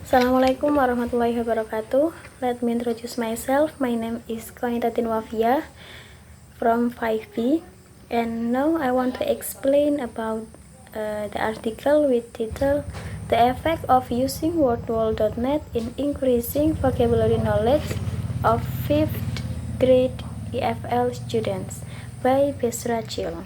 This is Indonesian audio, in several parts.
Assalamualaikum warahmatullahi wabarakatuh. Let me introduce myself. My name is Konita Tinwafia from 5B, and now I want to explain about the article with title The Effect of Using WordWall.net in Increasing Vocabulary Knowledge of 5th Grade EFL Students by Besra Chil.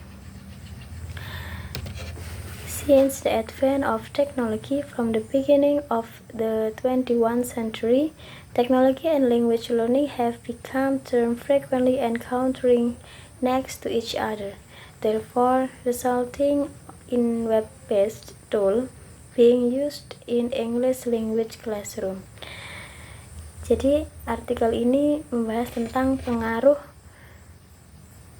Since the advent of technology from the beginning of the 21st century, technology and language learning have become terms frequently encountering next to each other, therefore resulting in web-based tools being used in English language classroom. Jadi artikel ini membahas tentang pengaruh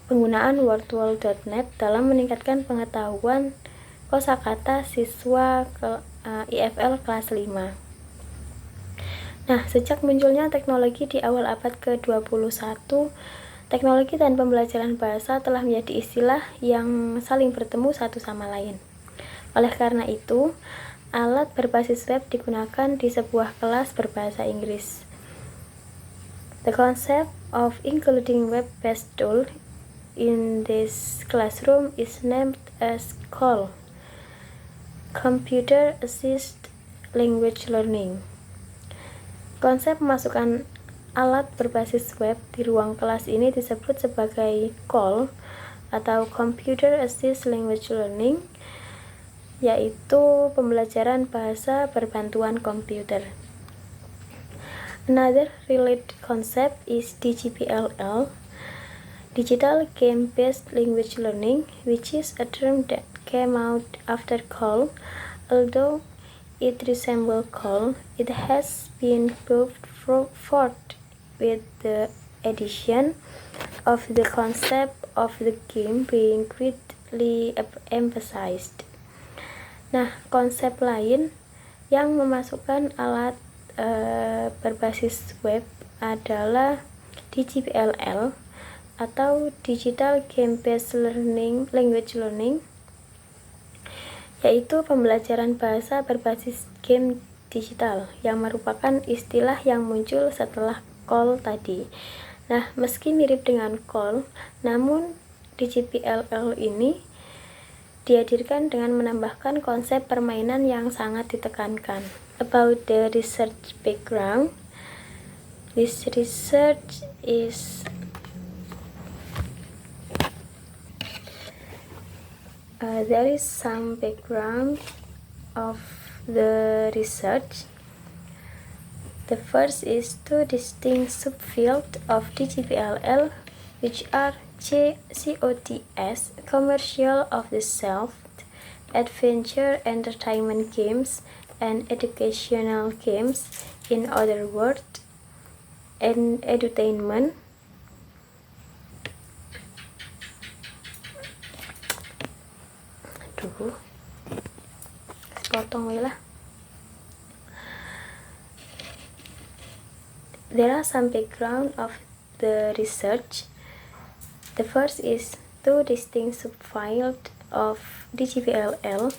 penggunaan WordWall.net dalam meningkatkan pengetahuan kosakata siswa IFL kelas 5. Nah, sejak munculnya teknologi di awal abad ke-21, teknologi dan pembelajaran bahasa telah menjadi istilah yang saling bertemu satu sama lain. Oleh karena itu, alat berbasis web digunakan di sebuah kelas berbahasa Inggris. The concept of including web-based tool in this classroom is named as CALL, Computer Assisted Language Learning. Konsep memasukkan alat berbasis web di ruang kelas ini disebut sebagai CALL atau Computer Assisted Language Learning, yaitu pembelajaran bahasa berbantuan komputer. Another related concept is DGPLL, Digital Game-Based Language Learning, which is a term that came out after CALL. Although it resembles CALL, it has been proved forth with the addition of the concept of the game being greatly emphasized. Nah, konsep lain yang memasukkan alat berbasis web adalah DGPLL atau Digital Game-Based Language Learning, yaitu pembelajaran bahasa berbasis game digital yang merupakan istilah yang muncul setelah CALL tadi. Nah, meski mirip dengan CALL, namun DGPLL ini dihadirkan dengan menambahkan konsep permainan yang sangat ditekankan. About the research background, this research is there is some background of the research. The first is two distinct subfields of DGPLL, which are COTS, Commercial of the Self, Adventure Entertainment Games, and Educational Games. In other words, edutainment. There are some background of the research. The first is two distinct subfields of DGPLL,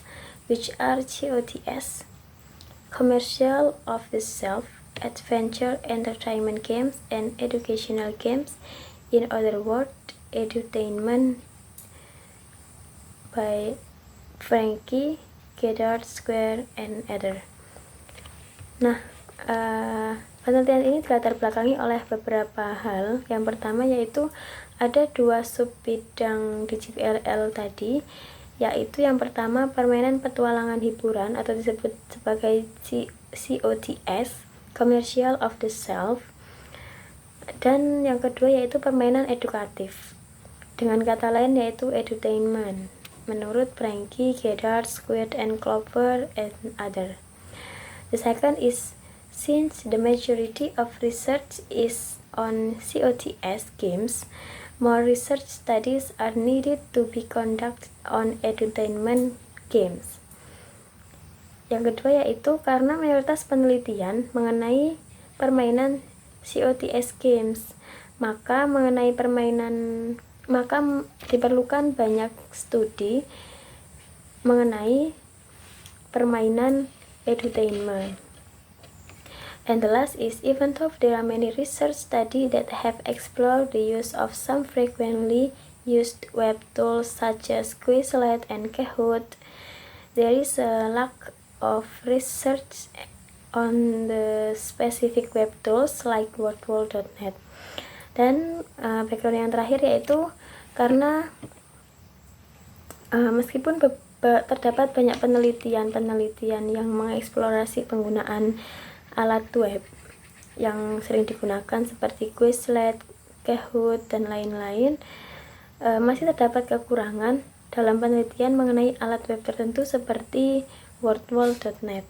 which are COTS, Commercial of the Self, Adventure Entertainment Games, and Educational Games. In other words, edutainment, by Frankie, Goddard, Square, and other. Nah, penelitian ini dilatar belakangi oleh beberapa hal. Yang pertama yaitu ada dua sub bidang DGPLL tadi, yaitu yang pertama permainan petualangan hiburan atau disebut sebagai COTS, Commercial of the Self, dan yang kedua yaitu permainan edukatif, dengan kata lain yaitu edutainment, menurut Frankie, Goddard, Squid, and Clover, and other. The second is, since the majority of research is on COTS games, more research studies are needed to be conducted on edutainment games. Yang kedua yaitu karena mayoritas penelitian mengenai permainan COTS games, maka diperlukan banyak studi mengenai permainan edutainment. And the last is, even though there are many research studies that have explored the use of some frequently used web tools such as Quizlet and Kahoot, there is a lack of research on the specific web tools like wordwall.net. Dan background yang terakhir yaitu karena meskipun terdapat banyak penelitian yang mengeksplorasi penggunaan alat web yang sering digunakan seperti Quizlet, Kahoot, dan lain-lain, masih terdapat kekurangan dalam penelitian mengenai alat web tertentu seperti wordwall.net.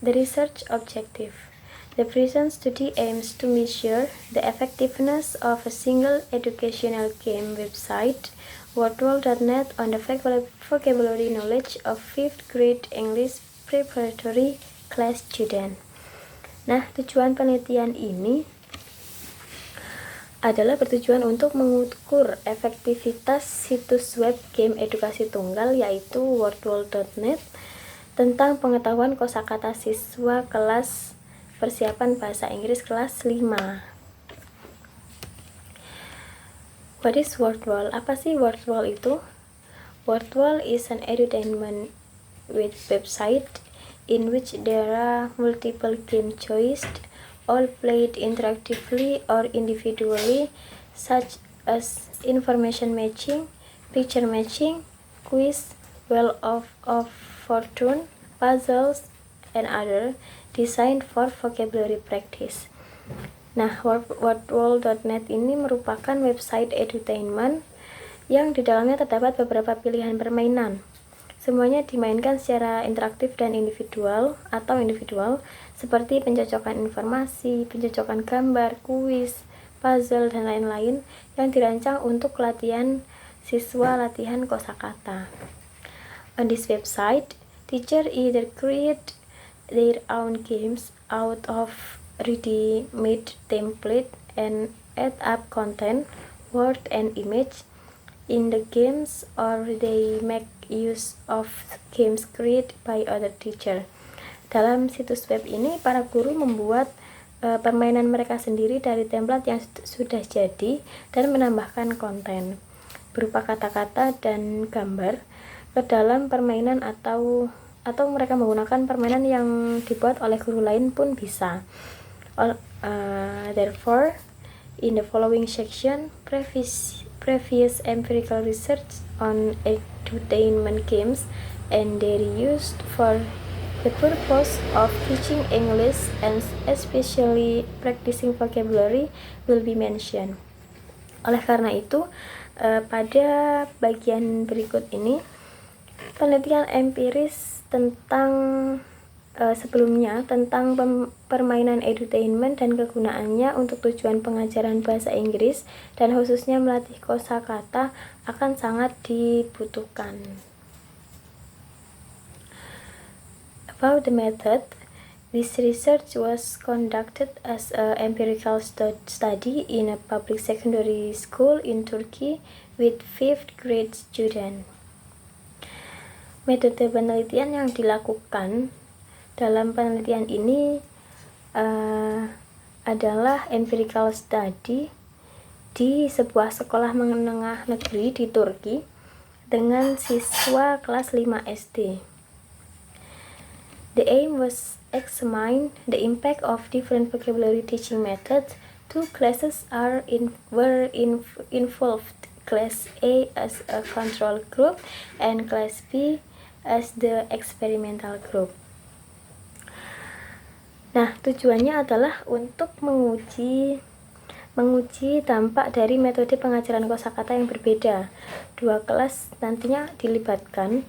The research objective. The present study aims to measure the effectiveness of a single educational game website, wordwall.net, on the vocabulary knowledge of 5th grade English preparatory class student. Nah, tujuan penelitian ini adalah bertujuan untuk mengukur efektivitas situs web game edukasi tunggal yaitu wordwall.net tentang pengetahuan kosakata siswa kelas persiapan bahasa Inggris kelas 5. What is Wordwall? Apa sih Wordwall itu? Wordwall is an edutainment website in which there are multiple game choices, all played interactively or individually, such as information matching, picture matching, quiz, wheel of fortune, puzzles, and other, designed for vocabulary practice. Nah, wordwall.net ini merupakan website edutainment yang di dalamnya terdapat beberapa pilihan permainan. Semuanya dimainkan secara interaktif dan individual, seperti pencocokan informasi, pencocokan gambar, kuis, puzzle, dan lain-lain yang dirancang untuk latihan siswa latihan kosakata. On this website, teacher either create their own games out of ready-made template and add up content, word, and image in the games, or they make use of games created by other teacher. Dalam situs web ini, para guru membuat permainan mereka sendiri dari template yang sudah jadi dan menambahkan konten berupa kata-kata dan gambar ke dalam permainan atau mereka menggunakan permainan yang dibuat oleh guru lain pun bisa. Therefore, in the following section, previous empirical research on edutainment games and their use for the purpose of teaching English and especially practicing vocabulary will be mentioned. Oleh karena itu, pada bagian berikut ini, penelitian empiris tentang sebelumnya tentang permainan edutainment dan kegunaannya untuk tujuan pengajaran bahasa Inggris dan khususnya melatih kosakata akan sangat dibutuhkan. About the method, this research was conducted as an empirical study in a public secondary school in Turkey with 5th grade students. Metode penelitian yang dilakukan dalam penelitian ini adalah empirical study di sebuah sekolah menengah negeri di Turki dengan siswa kelas 5 SD. The aim was examine the impact of different vocabulary teaching methods. Two classes were involved, Class A as a control group and Class B as the experimental group. Nah, tujuannya adalah untuk menguji dampak dari metode pengajaran kosakata yang berbeda. Dua kelas nantinya dilibatkan,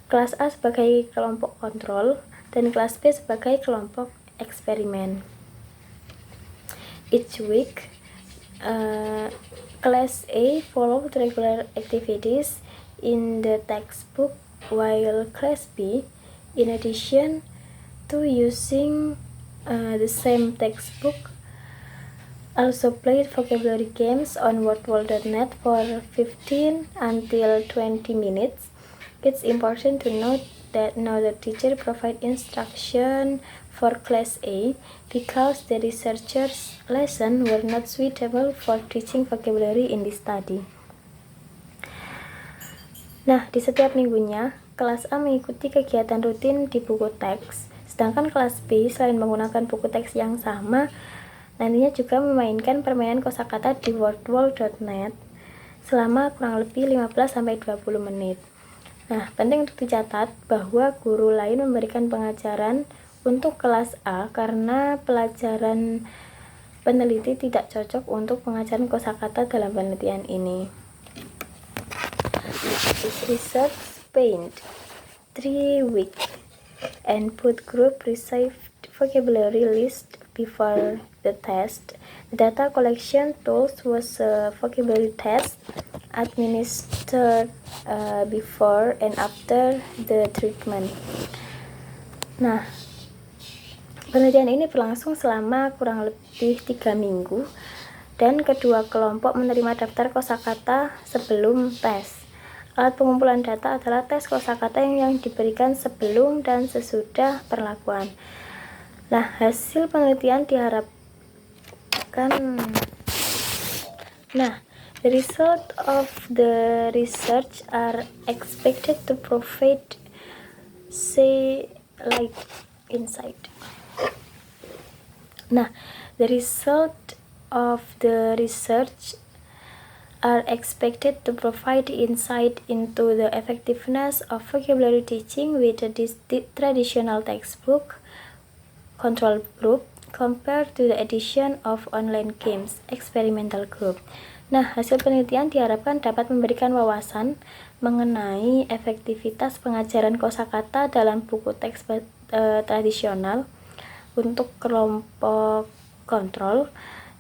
kelas A sebagai kelompok kontrol dan kelas B sebagai kelompok eksperimen. Each week, Class A followed regular activities in the textbook, while Class B, in addition to using the same textbook, also played vocabulary games on wordwall.net for 15 until 20 minutes It's important to note that now the teacher provides instruction for class A because the researchers' lessons were not suitable for teaching vocabulary in this study. Nah, di setiap minggunya, kelas A mengikuti kegiatan rutin di buku teks, sedangkan kelas B selain menggunakan buku teks yang sama, nantinya juga memainkan permainan kosakata di wordwall.net selama kurang lebih 15-20 menit. Nah, penting untuk dicatat bahwa guru lain memberikan pengajaran untuk kelas A karena pelajaran peneliti tidak cocok untuk pengajaran kosakata dalam penelitian ini. This research spent 3 weeks and both group received vocabulary list before the test. The data collection tools was a vocabulary test administered before and after the treatment. Nah, penelitian ini berlangsung selama kurang lebih 3 minggu dan kedua kelompok menerima daftar kosakata sebelum tes. Alat pengumpulan data adalah tes kosakata yang diberikan sebelum dan sesudah perlakuan. Nah, hasil penelitian diharapkan. The result of the research are expected to provide light insight. The result of the research are expected to provide insight into the effectiveness of vocabulary teaching with the traditional textbook control group compared to the addition of online games experimental group. Nah, hasil penelitian diharapkan dapat memberikan wawasan mengenai efektivitas pengajaran kosakata dalam buku teks tradisional untuk kelompok kontrol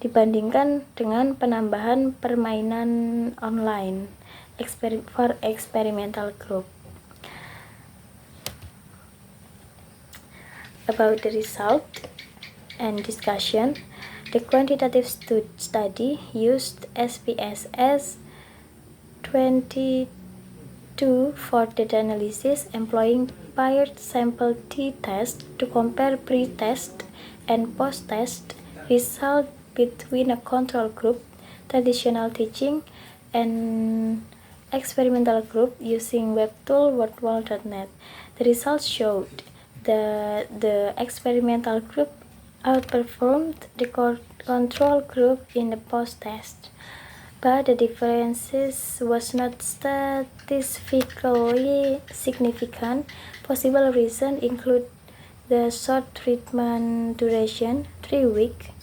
dibandingkan dengan penambahan permainan online for experimental group. About the result and discussion, the quantitative study used SPSS 22 for data analysis, employing paired sample t-test to compare pre-test and post-test result between a control group, traditional teaching, and experimental group using web tool wordwall.net. The results showed that the experimental group outperformed the control group in the post-test, but the differences was not statistically significant. Possible reasons include the short treatment duration, 3 weeks,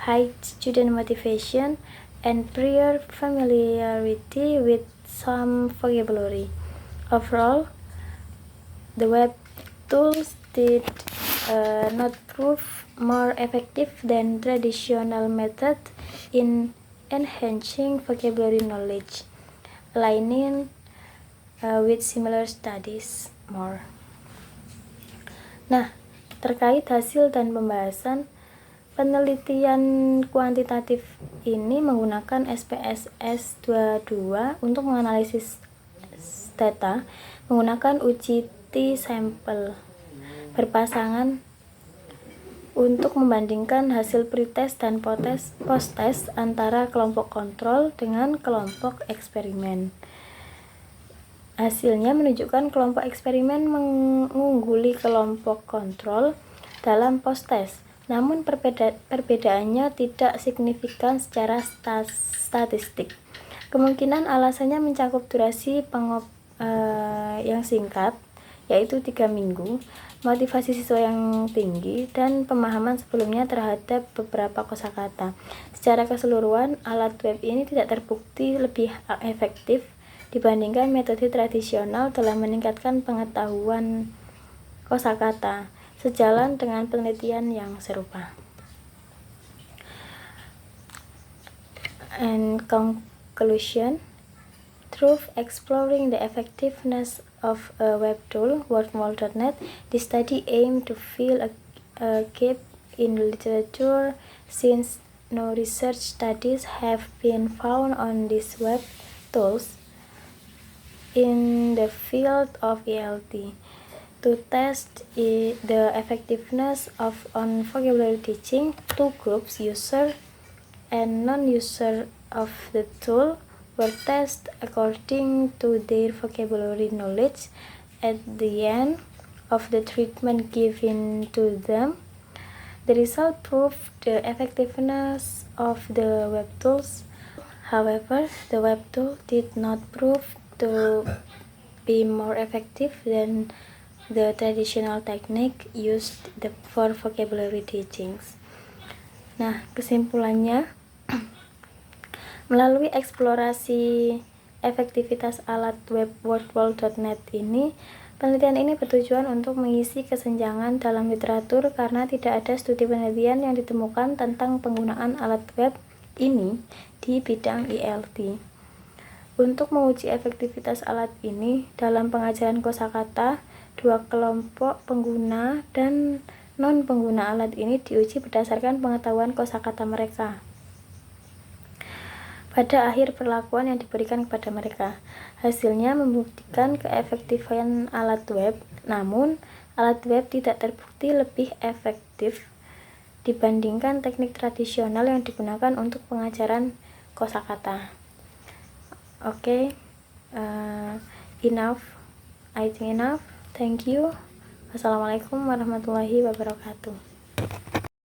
high student motivation, and prior familiarity with some vocabulary. Overall, the web tools did not prove more effective than traditional method in enhancing vocabulary knowledge, aligning with similar studies more. Nah, terkait hasil dan pembahasan, penelitian kuantitatif ini menggunakan SPSS 22 untuk menganalisis data menggunakan uji t-sample berpasangan untuk membandingkan hasil pretest dan post-test antara kelompok kontrol dengan kelompok eksperimen. Hasilnya menunjukkan kelompok eksperimen mengungguli kelompok kontrol dalam post-test. Namun perbedaannya tidak signifikan secara statistik. Kemungkinan alasannya mencakup durasi yang singkat, yaitu 3 minggu, motivasi siswa yang tinggi, dan pemahaman sebelumnya terhadap beberapa kosakata. Secara keseluruhan, alat web ini tidak terbukti lebih efektif dibandingkan metode tradisional dalam meningkatkan pengetahuan kosakata, sejalan dengan penelitian yang serupa. And conclusion, through exploring the effectiveness of a web tool, wordwall.net, the study aimed to fill a gap in literature since no research studies have been found on these web tools. in the field of ELT. To test the effectiveness of on vocabulary teaching, two groups, user and non-user of the tool, were tested according to their vocabulary knowledge. At the end of the treatment given to them, the result proved the effectiveness of the web tools. However, the web tool did not prove to be more effective than the traditional technique used for vocabulary teachings. Nah, kesimpulannya, melalui eksplorasi efektivitas alat web wordwall.net ini, penelitian ini bertujuan untuk mengisi kesenjangan dalam literatur karena tidak ada studi penelitian yang ditemukan tentang penggunaan alat web ini di bidang ELT. Untuk menguji efektivitas alat ini dalam pengajaran kosakata, dua kelompok pengguna dan non-pengguna alat ini diuji berdasarkan pengetahuan kosakata mereka pada akhir perlakuan yang diberikan kepada mereka. Hasilnya membuktikan keefektifan alat web, namun alat web tidak terbukti lebih efektif dibandingkan teknik tradisional yang digunakan untuk pengajaran kosakata. Oke, enough. I think enough. Thank you. Wassalamualaikum warahmatullahi wabarakatuh.